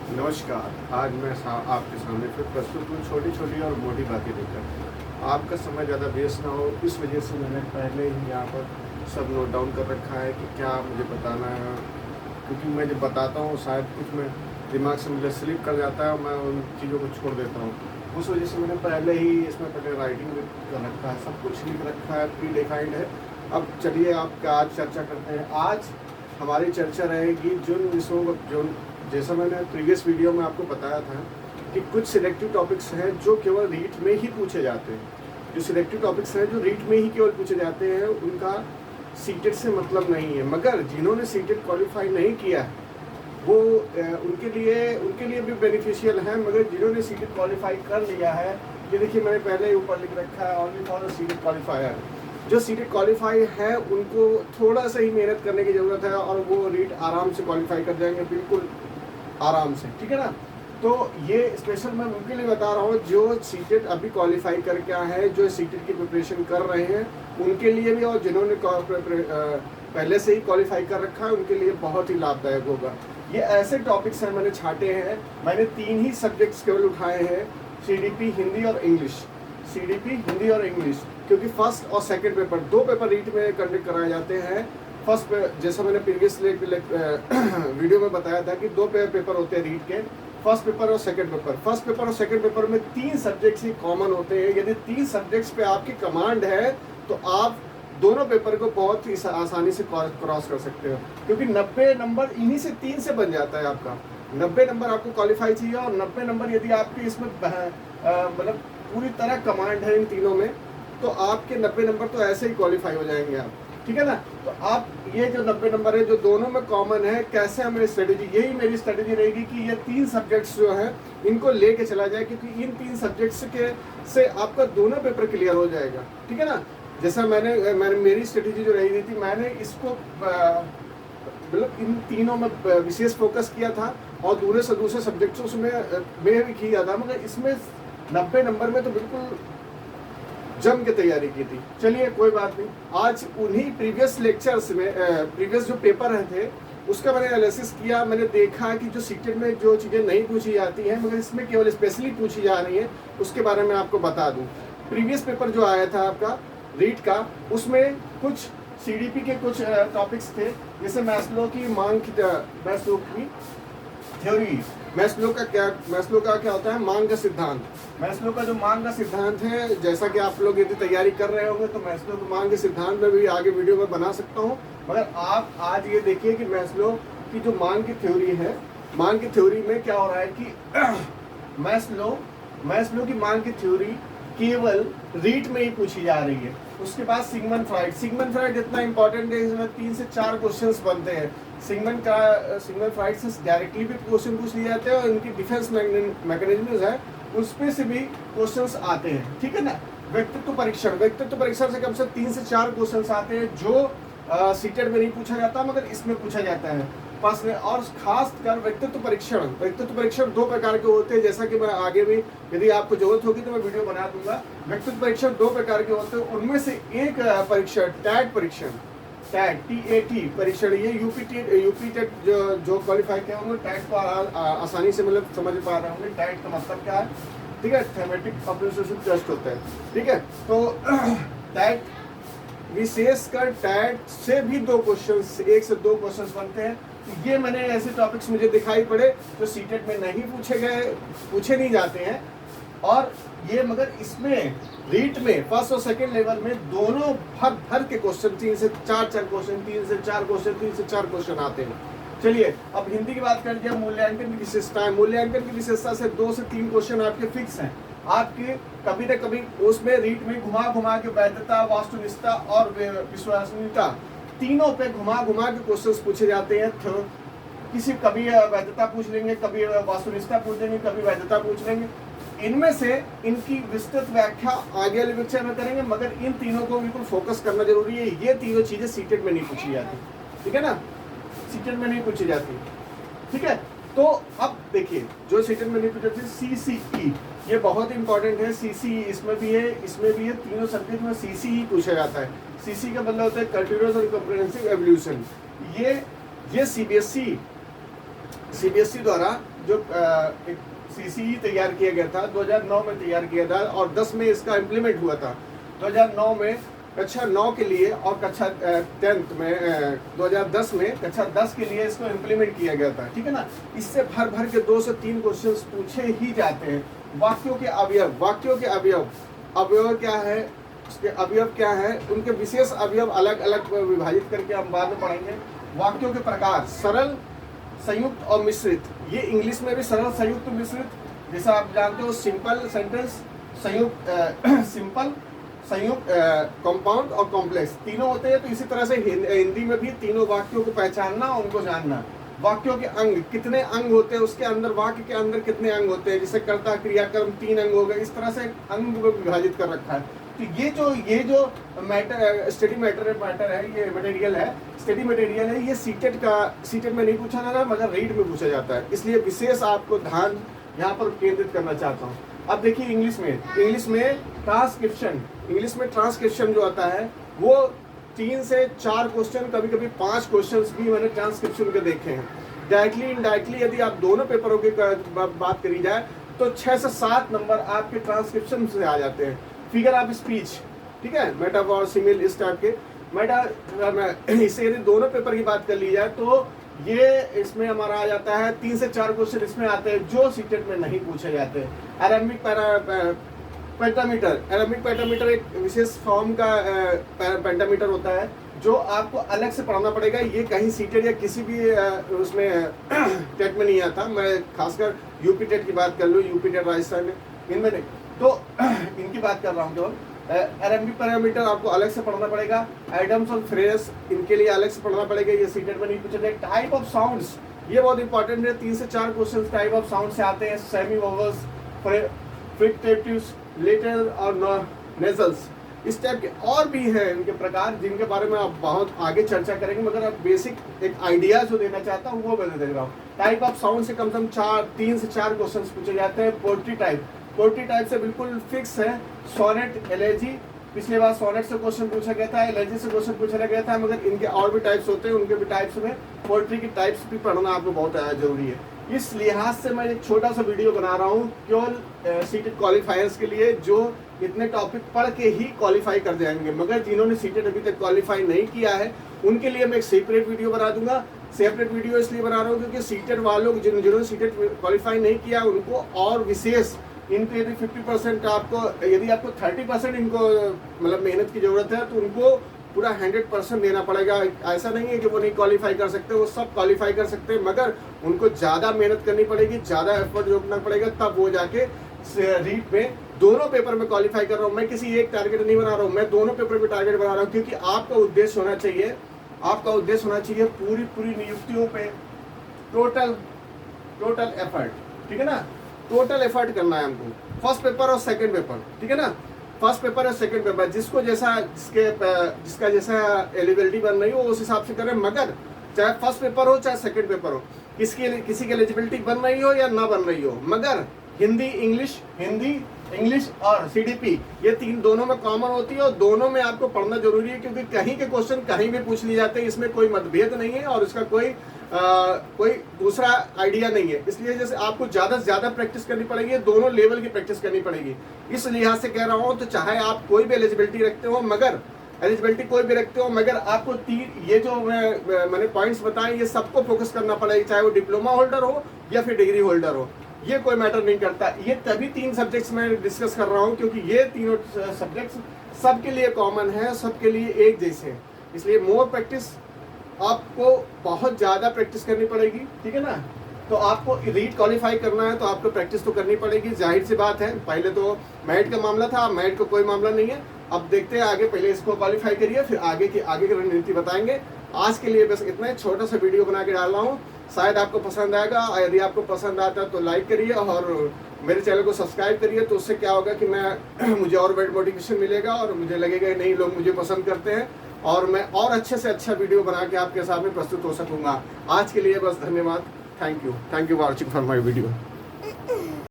नमस्कार। आज मैं आपके सामने फिर प्रस्तुत हूँ छोटी छोटी और मोटी बातें लेकर। आपका समय ज़्यादा वेस्ट ना हो, इस वजह से मैंने पहले ही यहाँ पर सब नोट डाउन कर रखा है कि क्या मुझे बताना है, क्योंकि मैं जब बताता हूँ शायद कुछ मैं दिमाग से मुझे स्लिप कर जाता है और मैं उन चीज़ों को छोड़ देता हूँ। उस वजह से मैंने पहले ही इसमें पहले राइटिंग भी कर रखा है, सब कुछ लिख रखा है, प्री डिफाइंड है। अब चलिए आपका आज चर्चा करते हैं। आज हमारी चर्चा रहेगी जिन विषयों को जो जैसा मैंने प्रीवियस वीडियो में आपको बताया था कि कुछ सिलेक्टिव टॉपिक्स हैं जो केवल रीट में ही पूछे जाते हैं। जो सिलेक्टिव टॉपिक्स हैं जो रीट में ही केवल पूछे जाते हैं, उनका सीटेट से मतलब नहीं है। मगर जिन्होंने सीटेट क्वालिफाई नहीं किया है वो उनके लिए भी बेनिफिशियल है। मगर जिन्होंने सीटेट क्वालिफाई कर लिया है, ये देखिए मैंने पहले ही ऊपर लिख रखा है ओनली फॉर सीटेट क्वालिफायर। जो सीटेट क्वालिफाई है उनको थोड़ा सा ही मेहनत करने की ज़रूरत है और वो रीट आराम से क्वालिफाई कर जाएंगे, बिल्कुल आराम से, ठीक है ना। तो ये स्पेशल मैं उनके लिए बता रहा हूँ जो सीटेट अभी क्वालिफाई करके आए हैं, जो सीटेट की प्रिपरेशन कर रहे हैं उनके लिए भी, और जिन्होंने पहले से ही क्वालिफाई कर रखा है उनके लिए बहुत ही लाभदायक होगा। ये ऐसे टॉपिक्स हैं मैंने छाटे हैं। मैंने 3 ही सब्जेक्ट्स केवल उठाए हैं, सीडीपी, हिंदी और इंग्लिश। सीडीपी, हिंदी और इंग्लिश, क्योंकि फर्स्ट और सेकंड पेपर 2 पेपर रीट में कंडक्ट कराए जाते हैं। फर्स्ट जैसा मैंने प्रीवियस वीडियो में बताया था कि 2 पेपर होते हैं रीट के, फर्स्ट पेपर और सेकंड पेपर। फर्स्ट पेपर और सेकंड पेपर में 3 सब्जेक्ट्स ही कॉमन होते हैं। यदि 3 सब्जेक्ट्स पे आपकी कमांड है तो आप दोनों पेपर को बहुत ही आसानी से क्रॉस कर सकते हो, क्योंकि 90 नंबर इन्हीं से 3 से बन जाता है आपका। 90 नंबर आपको क्वालिफाई चाहिए, और 90 नंबर यदि आपके इसमें मतलब पूरी तरह कमांड है इन तीनों में, तो आपके 90 नंबर तो ऐसे ही क्वालिफाई हो जाएंगे आप, ठीक है ना। तो आप ये जो 90 नंबर है जो दोनों में कॉमन है, कैसे हमारी स्ट्रेटेजी, यही मेरी स्ट्रेटेजी रहेगी कि ये 3 सब्जेक्ट्स जो है इनको लेके चला जाए, क्योंकि इन 3 सब्जेक्ट्स के से आपका दोनों पेपर क्लियर हो जाएगा, ठीक है ना। जैसा मैंने मेरी स्ट्रेटेजी जो रही थी, मैंने इसको मतलब इन तीनों में विशेष फोकस किया था और दूसरे सब्जेक्ट्स में भी किया था, मगर इसमें 90 नंबर में तो बिल्कुल जम के तैयारी की थी। चलिए कोई बात नहीं, आज उन्हीं प्रीवियस लेक्चर्स में प्रीवियस जो पेपर रहे थे उसका मैंने एनालिसिस किया। मैंने देखा कि जो सीटेट में जो चीज़ें नहीं पूछी जाती हैं मगर इसमें केवल स्पेशली पूछी जा रही हैं, उसके बारे में आपको बता दूं। प्रीवियस पेपर जो आया था आपका रीट का, उसमें कुछ सीडीपी के कुछ टॉपिक्स थे, जैसे मैस्लो की मांग की थ्योरी। मैस्लो का क्या होता है, मांग का सिद्धांत। मैस्लो का जो मांग का सिद्धांत है, जैसा कि आप लोग यदि तैयारी कर रहे होंगे तो मैस्लो के मांग के सिद्धांत में भी आगे वीडियो में बना सकता हूँ। मगर आप आज ये देखिए कि मैस्लो की जो मांग की थ्योरी है, मांग की थ्योरी में क्या हो रहा है कि मैस्लो की मांग की थ्योरी केवल रीट में ही पूछी जा रही है। उसके बाद सिगमंड फ्राइड इतना इंपॉर्टेंट है, इसमें 3 से 4 क्वेश्चंस बनते हैं। सिगमंड फ्राइड से डायरेक्टली भी क्वेश्चन पूछ लिए जाते हैं और इनकी डिफेंस मैकेनिज्म है उसमें से भी क्वेश्चंस आते हैं, ठीक है ना। व्यक्तित्व परीक्षण से कम से 3 से 4 क्वेश्चंस आते हैं जो सीटेट में नहीं पूछा जाता मगर इसमें पूछा जाता है। और खास कर व्यक्तित्व परीक्षण 2 प्रकार के होते हैं, जैसा कि मैं आगे भी यदि आपको जरूरत होगी तो मैं वीडियो बना दूंगा। व्यक्तित्व परीक्षण 2 प्रकार के होते हैं, उनमें से एक परीक्षण टैट परीक्षण, ये यूपी टेट जो क्वालिफाई किया होंगे टैट को आसानी से मतलब समझ पा रहे होंगे टैट का मतलब क्या है, ठीक है। थेमेटिक एप्रिसिएशन टेस्ट होता है, ठीक है। तो टैट विशेषकर टैट से भी 1 से 2 क्वेश्चंस बनते हैं। ये मैंने ऐसे टॉपिक्स मुझे दिखाई पड़े जो सीटेट में नहीं पूछे नहीं जाते हैं, और ये मगर इसमें रीट में फर्स्ट और सेकंड लेवल में दोनों भर के क्वेश्चन 3 से 4 क्वेश्चन आते हैं। चलिए अब हिंदी की बात करें। मूल्यांकन की विशेषता से 2 से 3 क्वेश्चन आपके फिक्स हैं। आपके कभी न कभी उसमें रीट में घुमा के वैधता, वास्तुनिष्ठता और विश्वसनीयता, तीनों पे घुमा के क्वेश्चंस पूछे जाते हैं। कभी वैधता पूछ लेंगे, कभी वास्तुनिष्ठता पूछ लेंगे, कभी वैधता पूछ लेंगे। इनमें से इनकी विस्तृत व्याख्या आगे वाले लेक्चर में करेंगे, मगर इन तीनों को बिल्कुल फोकस करना जरूरी है। ये तीनों चीजें सीटेट में नहीं पूछी जाती, ठीक है ना, सीटेट में नहीं पूछी जाती, ठीक है। तो अब देखिए जो सीटेट में नहीं पूछी जाती, सीसीई, ये बहुत इंपॉर्टेंट है। सीसीई इसमें भी है, तीनों सब्जेक्ट में सीसीई पूछा जाता है। सीसी का मतलब होता है कंटीन्यूअस और कॉम्प्रिहेंसिव एवोल्यूशन। ये सीबीएसई सीबीएसई द्वारा जो एक सीसीई तैयार किया गया था 2009 में तैयार किया था और 10 में इसका इम्प्लीमेंट हुआ था। 2009 में कक्षा 9 के लिए और कक्षा 10th में 2010 में कक्षा 10 के लिए इसको इम्प्लीमेंट किया गया था, ठीक है ना। इससे भर भर के 2 से 3 क्वेश्चंस पूछे ही जाते हैं। वाक्यों के अवयव, वाक्यों के अवयव, अवयव क्या है, उसके अवयव क्या है, उनके विशेष अवयव अलग अलग विभाजित करके हम बाद में पढ़ेंगे। वाक्यों के प्रकार, सरल, संयुक्त और मिश्रित। ये इंग्लिश में भी सरल, संयुक्त, मिश्रित, जैसा आप जानते हो सिंपल सेंटेंस, संयुक्त सिंपल, संयुक्त, कंपाउंड और कॉम्प्लेक्स तीनों होते हैं। तो इसी तरह से हिंदी में भी तीनों वाक्यों को पहचानना, उनको जानना। वाक्यों के अंग, कितने अंग होते हैं, उसके अंदर, वाक्य के अंदर कितने अंग होते हैं, जैसे कर्ता, क्रियाक्रम 3 अंग हो गए, इस तरह से अंग विभाजित कर रखा है। तो ये जो मैटर, स्टडी मैटर है, ये मटेरियल है, स्टडी मटेरियल है, ये सीटेट में नहीं पूछा जाता मगर रीड में पूछा जाता है। इसलिए विशेष आपको ध्यान यहाँ पर केंद्रित करना चाहता हूँ। अब देखिए इंग्लिश में ट्रांसक्रिप्शन जो आता है वो 3 से 4 क्वेश्चन, कभी कभी 5 क्वेश्चन भी मैंने ट्रांसक्रिप्शन के देखे हैं। डायरेक्टली इनडायरेक्टली यदि आप दोनों पेपरों की बात करी जाए तो 6 से 7 नंबर आपके ट्रांसक्रिप्शन से आ जाते हैं। फिगर ऑफ स्पीच, ठीक है, मेटाफोर, सिमिल, इस टाइप के इससे यदि दोनों पेपर की बात कर ली जाए तो ये इसमें हमारा आ जाता है 3 से 4 क्वेश्चन इसमें आते हैं जो सीटेट में नहीं पूछे जाते। एरेमिक पेंटामीटर एक विशेष फॉर्म का पेंटामीटर होता है जो आपको अलग से पढ़ना पड़ेगा। ये कहीं सीटेट या किसी भी उसमें टेट में नहीं आता। मैं खासकर यूपी टेट की बात कर लूँ, यूपी टेट राजस्थान में, इनमें नहीं, तो इनकी बात कर रहा हूँ केवल। एरेमिक पैरामीटर आपको अलग से पढ़ना पड़ेगा। आइटम्स और फ्रेज, इनके लिए अलग से पढ़ना पड़ेगा, ये सीटेट में नहीं पूछा जाए। टाइप ऑफ साउंड्स, ये बहुत इंपॉर्टेंट है। 3 से 4 क्वेश्चन टाइप ऑफ साउंड से आते हैं। सेमी वोवल्स, फ्रिक्टेटिव्स, लेटर और नेजल्स, इस टाइप के और भी हैं इनके प्रकार जिनके बारे में आप बहुत आगे चर्चा करेंगे, मगर आप बेसिक एक आइडिया जो देना चाहता हूँ वो मैं दे रहा हूँ। टाइप ऑफ साउंड से कम से कम 3 से 4 क्वेश्चन पूछे जाते हैं। पोएट्री टाइप से बिल्कुल फिक्स है। सोनेट, एलेजी, पिछले बार सोनेट से क्वेश्चन पूछा गया था, एलेजी से क्वेश्चन पूछा गया था, मगर इनके और भी टाइप्स होते हैं, उनके भी टाइप्स में पोएट्री की टाइप्स भी पढ़ना आपको बहुत जरूरी है। इस लिहाज से मैं एक छोटा सा वीडियो बना रहा हूँ केवल सीटेट क्वालिफायर्स के लिए, जो इतने टॉपिक पढ़ के ही क्वालिफाई कर जाएंगे, मगर जिन्होंने सीटेट अभी तक क्वालिफाई नहीं किया है उनके लिए मैं एक सेपरेट वीडियो बना दूंगा। सेपरेट वीडियो इसलिए बना रहा हूँ क्योंकि सीटेट वालों जिन्होंने सीटेट क्वालिफाई नहीं किया उनको और विशेष इनको यदि 50% आपको, यदि आपको 30% इनको मतलब मेहनत की जरूरत है तो उनको पूरा 100% देना पड़ेगा। ऐसा नहीं है कि वो नहीं क्वालिफाई कर सकते, वो सब क्वालिफाई कर सकते हैं, मगर उनको ज़्यादा मेहनत करनी पड़ेगी, ज़्यादा एफर्ट जोड़ना पड़ेगा, तब वो जाके रीट में दोनों पेपर में क्वालिफाई कर रहा हूँ। मैं किसी एक टारगेट नहीं बना रहा हूँ, मैं दोनों पेपर पे टारगेट बना रहा हूँ, क्योंकि आपका उद्देश्य होना चाहिए पूरी नियुक्तियों पे टोटल एफर्ट, ठीक है ना। टोटल एफर्ट करना है हमको, फर्स्ट पेपर और सेकंड पेपर, ठीक है ना। फर्स्ट पेपर और सेकंड पेपर जिसका जैसा एलिजिबिलिटी बन रही हो उस हिसाब से करें, मगर चाहे फर्स्ट पेपर हो चाहे सेकंड पेपर हो, किसी की एलिजिबिलिटी बन रही हो या ना बन रही हो, मगर हिंदी इंग्लिश और सीडीपी ये 3 दोनों में कॉमन होती है और दोनों में आपको पढ़ना जरूरी है, क्योंकि कहीं के क्वेश्चन कहीं भी पूछ लिए जाते हैं, इसमें कोई मतभेद नहीं है और इसका कोई दूसरा आइडिया नहीं है। इसलिए जैसे आपको ज़्यादा से ज़्यादा प्रैक्टिस करनी पड़ेगी, दोनों लेवल की प्रैक्टिस करनी पड़ेगी। इस लिहाज से कह रहा हूँ, तो चाहे आप कोई भी एलिजिबिलिटी रखते हो, मगर आपको ये जो मैंने पॉइंट्स बताए ये सबको फोकस करना पड़ेगा, चाहे वो डिप्लोमा होल्डर हो या फिर डिग्री होल्डर हो, ये कोई मैटर नहीं करता। ये तभी 3 सब्जेक्ट्स में डिस्कस कर रहा हूँ क्योंकि ये तीनों सब्जेक्ट्स सबके लिए कॉमन है, सबके लिए एक जैसे हैं। इसलिए मोर प्रैक्टिस, आपको बहुत ज़्यादा प्रैक्टिस करनी पड़ेगी, ठीक है ना। तो आपको रीट क्वालिफाई करना है तो आपको प्रैक्टिस तो करनी पड़ेगी, जाहिर सी बात है। पहले तो मेरिट का मामला था, मेरिट का कोई मामला नहीं है। अब देखते हैं आगे, पहले इसको क्वालिफाई करिए, फिर आगे की रणनीति बताएंगे। आज के लिए बस इतना ही छोटा सा वीडियो बना के डाल रहा हूँ, शायद आपको पसंद आएगा। यदि आपको पसंद आता है तो लाइक करिए और मेरे चैनल को सब्सक्राइब करिए। तो उससे क्या होगा कि मुझे और मोटिवेशन मिलेगा और मुझे लगेगा नहीं, लोग मुझे पसंद करते हैं और मैं और अच्छे से अच्छा वीडियो बना के आपके सामने प्रस्तुत हो सकूँगा। आज के लिए बस धन्यवाद। Thank you for watching for my video.